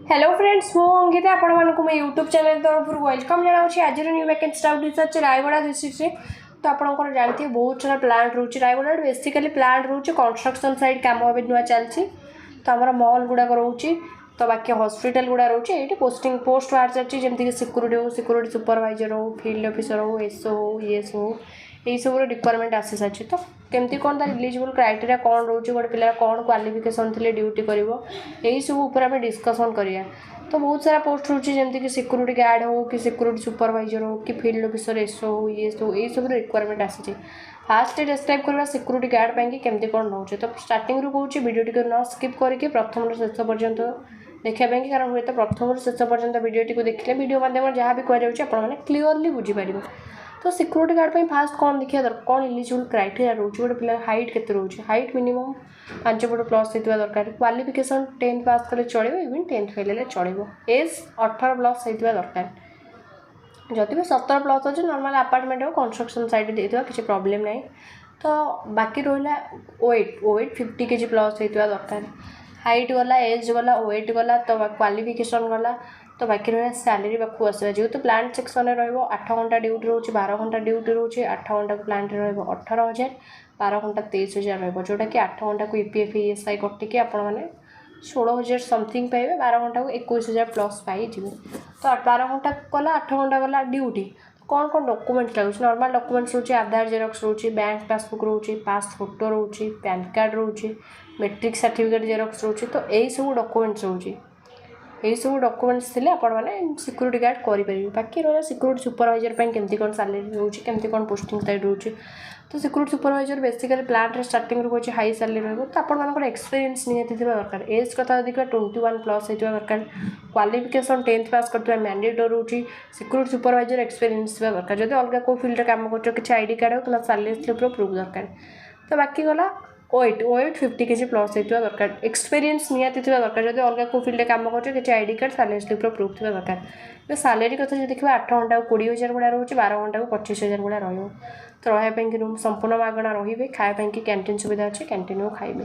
Hello friends मु अंकिता आपण मानक मो यूट्यूब चैनल तरफ वेलकम जनाऊँ आज new vacancy out research Rayagada district में तो आपंकर जानते बहुत सारा प्लांट रोचे रायगड़ा बेसिकली प्लांट रोचे कंस्ट्रक्शन साइड कम अभी नुआ चलती तो आम मॉल गुड़ाक रोचे तो बाकी हॉस्पिटल गुड़ा रोचे ये पोस्टिंग पोस्ट बाहर चलती जमीक सिक्यूरीटी हो सिक्यूरीटी सुपरवाइजर हो फील्ड ऑफिसर हो एसओ हो ईएस हो यही सब रिक्वायरमेंट आसी सारी तो केमती कौन तार इलिजिबल क्राइटेरिया कौन रोचे गोटे पिला कौन क्वालिफिकेशन थे ड्यूटी कर यही सब उपर आम डिस्कसन करिया तो बहुत सारा पोस्ट रोचे जमीक सिक्यूरीटी गार्ड हो कि सिक्यूरीटी सुपरवाइजर हो कि फील्ड ऑफिसर एसओ हो ईएस हो यही सब रिक्वायरमेंट आसी फास्ट डिस्क्राइब करवा सिक्यूरीटी गार्ड पाई केमती कौन रोचे तो स्टार्टिंग रू कौन वीडियो टी न स्किप करके प्रथम शेष पर्यंत देखापी कारण हुए तो प्रथम शेष पर्यंत वीडियो देखिले वीडियो माध्यम जहाँ भी कहने क्लीयरली बुझीपारे तो सिक्यूरीटी गार्ड पर फास्ट कौन देखा दरकार कौन इलिजिबल क्राइटेरिया रोचे गोटे पिला हाइट केते रोचे हाइट मिनिमम 5 फुट प्लस होता दरकार क्वालिफिकेशन 10th पास कले चलो इवन 10th फेल चलो एज 18 प्लस होता दरकार जदि भी 17 प्लस अच्छे नॉर्मल अपार्टमेंट हो कंस्ट्रक्शन साइड देता किसी प्रॉब्लम नहीं तो बाकी रहा वेट 50 kg प्लस होता दरकार हाइट गला एज गला वेट गला तो क्वालिफिकेशन गला तो बाकी रहा सैलरी पाखु आसवा जेहतु प्लांट सेक्शन रहा 8 घंटा ड्यूटी रोचे 12 घंटा ड्यूटी रोचे 8 घंटा प्लांट रहा 18,000 12 घंटा 23,000 रहा जोटा कि 8 घंटा को ईपीएफ ईएसआई कटिकी आपने 16,000 समथिंग पाइबे 12 घंटा को 21,000 प्लस पाई तो 12 घंटा गला 8 घंटा गला ड्यूटी कौन कौन डॉक्यूमेंट्स लगे नॉर्मल डॉक्यूमेंट्स रोचे आधार जेरॉक्स रोचे बैंक पासबुक रोचे पास फोटो रोचे पैन कार्ड रोचे मैट्रिक सर्टिफिकेट जेरॉक्स रोचे तो यही सब डॉक्यूमेंट्स रोचे यही सब डॉक्यूमेंट्स थे आपने सिक्यूरीटी गार्ड करेंगे बाकी रहा सिक्यूरीटी सुपरवाइजर केमती कौन सैलरी रोचे केमती कौन पोस्टिंग साइड रोचे तो security supervisor basically plant starting रू कहे हाई सैलरी रहा तो आपर एक्सपीरियंस निहाती दरकार एज कथा देखा 21 प्लस होता दरकार क्वालिफिकेशन 10th पास करता मैंडेटरी रोचे सिक्यूरीटी सुपरवाइजर एक्सपीरियंस दरकार जब अलग को फील्ड काम कर किसी आईडी कार्ड हो कि सैलरी स्लिप प्रूफ दरकार तो बाकी गला वेट 50 kg प्लस होता दरकार एक्सपीरियंस निहाती दरकार जब अलग को फील्ड काम कर किसी ID card salary slip proof थी दरकार सैलरी कथा जो देखा 8 घंटा को 20,000 भाया रोचे 12 घंटा को 25,000 भाया रही तो रही रूम संपूर्ण मागणा रे खायापाई कैंटीन सुविधा अच्छे कैंटीन खाइबे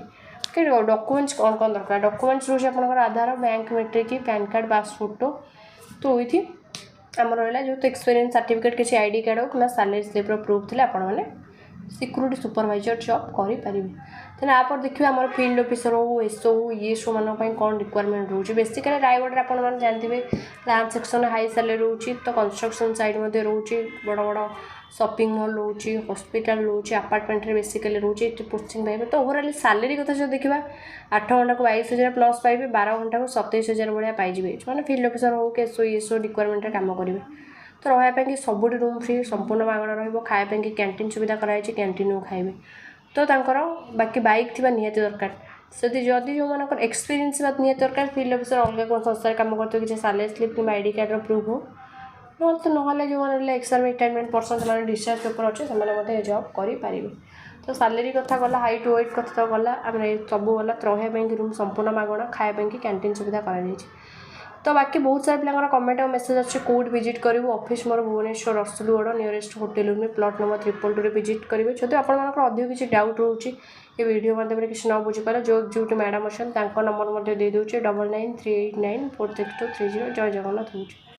डॉक्यूमेंट्स कौन कौन दरकार डॉक्यूमेंट्स रोचे आप आधार बैंक मैट्रिक पैन कार्ड पास फोटो तो ये आम रहा जो एक्सपीरियंस सर्टिफिकेट किसी आईडी कार्ड हो कि सैलरी स्लिप प्रूफ थे आपने सिक्यूरीटी सुपरवाइजर जॉब करेंगे तेना आप देखिए आम फील्ड ऑफिसर हो एसओ हो ये शो मानी कौन रिक्वायरमेंट रोचे बेसिकली रायगढ़ आप जानते प्लांट सेक्शन हाई सैलरी रोचे तो कंस्ट्रक्शन साइड रोचे बड़ बड़ शॉपिंग मॉल रोचे हॉस्पिटल रोचे अपार्टमेंट बेसिकली रोचे पोस्टिंग पाइबे तो ओवरऑल सैलरी कथा जो देखा 8 घंटा को 22,000 प्लस पाइबे 12 घंटा को 27,000 भाया पाइबे मैंने फील्ड ऑफिसर हो कि एसओ रिक्वायरमेंट कम करेंगे तो रही सब रूम फ्री संपूर्ण मागणा खायापाई कैंटीन सुविधा कराई कैंटीन खाइबे तो बाकी बाइक थी निहाती दरकार जदि जो मानक एक्सपीरियंस निहाती दरकार फील्ड ऑफिसर अलग कौन संस्था काम करते किसी सैलरी स्लिप कि आईडी कार्ड प्रूफ हो ना तो ना जो मैंने एक्सम रिटायरमेंट पर्सन से डिस्चार्ज पेपर अच्छे से जॉब करेंगे तो सैलरी कथा गला हाइट वेट कथा तो गला आम सब गला रही रूम संपूर्ण मागणा खायापाई कैंटीन सुविधा कराई तो बाकी बहुत सारे पिला कमेंट और मेसेज अच्छे कौट विजिट करूँ ऑफिस मोर भुवनेश्वर रसुलगढ़ नियरेस्ट होटेल में प्लॉट नंबर 322 विजिट करेंगे जब आप अधिक किसी डाउट रोचे ये वीडियो माध्यम से न बुझीपारे जो मैडम अच्छा नंबर दे दूचे 9938946230 जय जगन्नाथ।